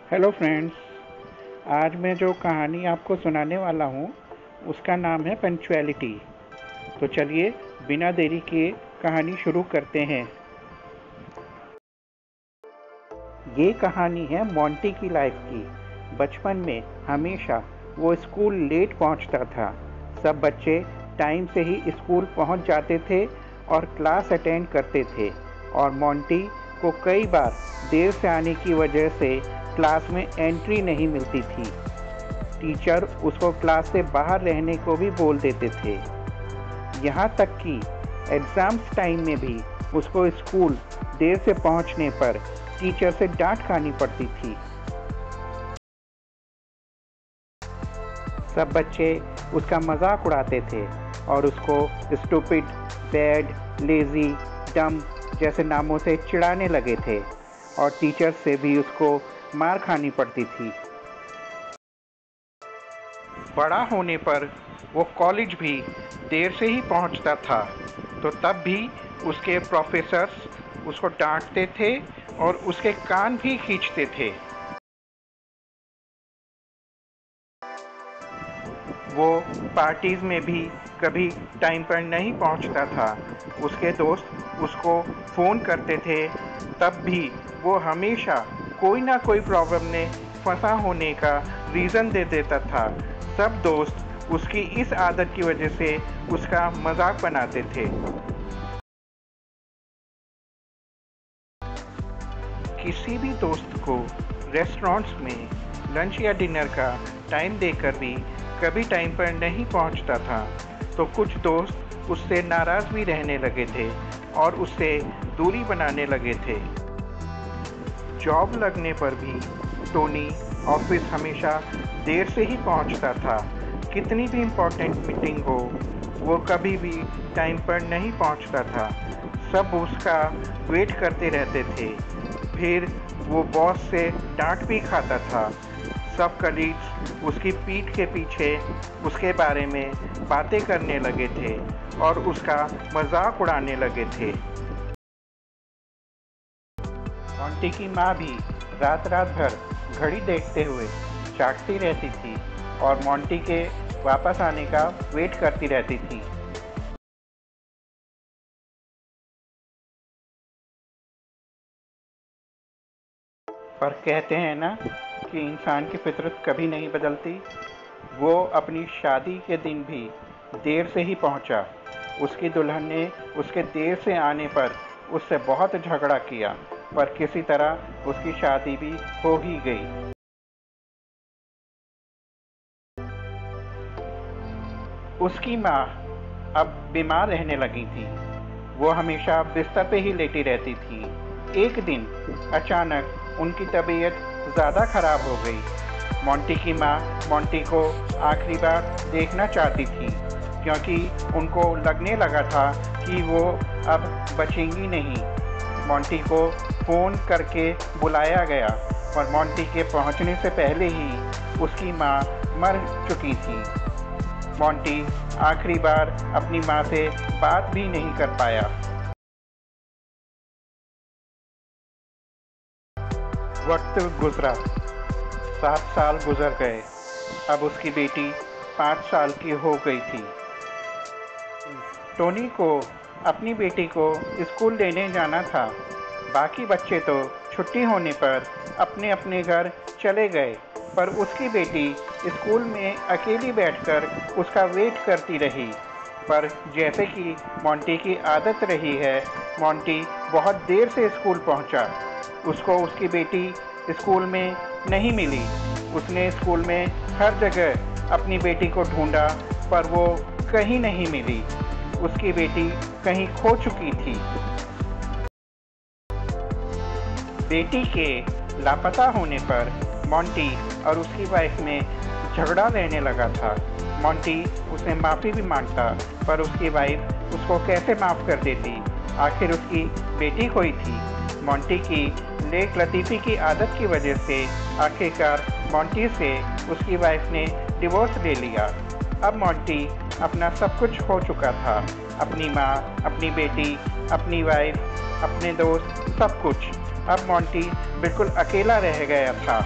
Hello friends. आज मैं जो कहानी आपको सुनाने वाला हूँ उसका नाम है पंक्चुअलिटी। तो चलिए बिना देरी किए कहानी शुरू करते हैं। ये कहानी है मोंटी की लाइफ की। बचपन में हमेशा वो स्कूल लेट पहुँचता था। सब बच्चे टाइम से ही स्कूल पहुँच जाते थे और क्लास अटेंड करते थे, और मोंटी को कई बार देर से आने की वजह से क्लास में एंट्री नहीं मिलती थी। टीचर उसको क्लास से बाहर रहने को भी बोल देते थे। यहाँ तक कि एग्ज़ाम्स टाइम में भी उसको स्कूल देर से पहुँचने पर टीचर से डांट खानी पड़ती थी। सब बच्चे उसका मजाक उड़ाते थे और उसको स्टूपिड, बैड, लेज़ी, डम जैसे नामों से चिढ़ाने लगे थे, और टीचर से भी उसको मार खानी पड़ती थी। बड़ा होने पर वो कॉलेज भी देर से ही पहुंचता था, तो तब भी उसके प्रोफेसर्स उसको डांटते थे और उसके कान भी खींचते थे। वो पार्टीज़ में भी कभी टाइम पर नहीं पहुंचता था। उसके दोस्त उसको फ़ोन करते थे, तब भी वो हमेशा कोई ना कोई प्रॉब्लम में फंसा होने का रीज़न दे देता था। सब दोस्त उसकी इस आदत की वजह से उसका मजाक बनाते थे। किसी भी दोस्त को रेस्टोरेंट्स में लंच या डिनर का टाइम देकर भी कभी टाइम पर नहीं पहुंचता था, तो कुछ दोस्त उससे नाराज़ भी रहने लगे थे और उससे दूरी बनाने लगे थे। जॉब लगने पर भी टोनी ऑफिस हमेशा देर से ही पहुंचता था। कितनी भी इम्पोर्टेंट मीटिंग हो, वो कभी भी टाइम पर नहीं पहुंचता था। सब उसका वेट करते रहते थे। फिर वो बॉस से डांट भी खाता था। सब कलीग्स उसकी पीठ के पीछे उसके बारे में बातें करने लगे थे और उसका मजाक उड़ाने लगे थे। मोंटी की माँ भी रात रात भर घड़ी देखते हुए जागती रहती थी और मोंटी के वापस आने का वेट करती रहती थी। पर कहते हैं ना कि इंसान की फितरत कभी नहीं बदलती। वो अपनी शादी के दिन भी देर से ही पहुंचा। उसकी दुल्हन ने उसके देर से आने पर उससे बहुत झगड़ा किया, पर किसी तरह उसकी शादी भी हो ही गई। उसकी माँ अब बीमार रहने लगी थी। वो हमेशा बिस्तर पे ही लेटी रहती थी। एक दिन अचानक उनकी तबीयत ज़्यादा खराब हो गई। मोंटी की माँ मोंटी को आखिरी बार देखना चाहती थी, क्योंकि उनको लगने लगा था कि वो अब बचेंगी नहीं। मोंटी को फ़ोन करके बुलाया गया, पर मोंटी के पहुंचने से पहले ही उसकी माँ मर चुकी थी। मोंटी आखिरी बार अपनी माँ से बात भी नहीं कर पाया। वक्त गुजरा, 7 साल गुजर गए। अब उसकी बेटी 5 साल की हो गई थी। टोनी को अपनी बेटी को स्कूल लेने जाना था। बाकी बच्चे तो छुट्टी होने पर अपने अपने घर चले गए, पर उसकी बेटी स्कूल में अकेली बैठकर उसका वेट करती रही। पर जैसे कि मोंटी की आदत रही है, मोंटी बहुत देर से स्कूल पहुंचा। उसको उसकी बेटी स्कूल में नहीं मिली। उसने स्कूल में हर जगह अपनी बेटी को ढूंढा, पर वो कहीं नहीं मिली। उसकी बेटी कहीं खो चुकी थी। बेटी के लापता होने पर मोंटी और उसकी वाइफ में झगड़ा रहने लगा था। मोंटी उसे माफ़ी भी मांगता, पर उसकी वाइफ उसको कैसे माफ़ कर देती। आखिर उसकी बेटी खोई थी। मोंटी की लेट लतीफ़ी की आदत की वजह से आखिरकार मोंटी से उसकी वाइफ ने डिवोर्स ले लिया। अब मोंटी अपना सब कुछ खो चुका था। अपनी माँ, अपनी बेटी, अपनी वाइफ, अपने दोस्त, सब कुछ। अब मोंटी बिल्कुल अकेला रह गया था।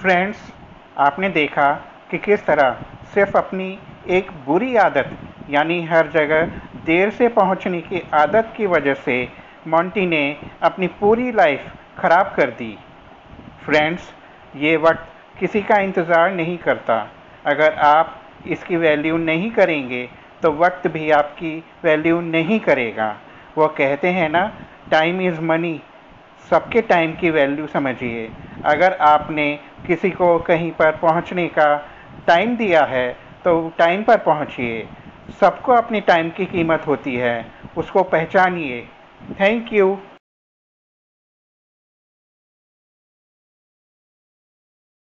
फ्रेंड्स, आपने देखा कि किस तरह सिर्फ अपनी एक बुरी आदत यानी हर जगह देर से पहुंचने की आदत की वजह से मोंटी ने अपनी पूरी लाइफ खराब कर दी। फ्रेंड्स, ये वक्त किसी का इंतज़ार नहीं करता। अगर आप इसकी वैल्यू नहीं करेंगे तो वक्त भी आपकी वैल्यू नहीं करेगा। वो कहते हैं ना, टाइम इज़ मनी। सबके टाइम की वैल्यू समझिए। अगर आपने किसी को कहीं पर पहुंचने का टाइम दिया है तो टाइम पर पहुंचिए। सबको अपनी टाइम की कीमत होती है, उसको पहचानिए। Thank you.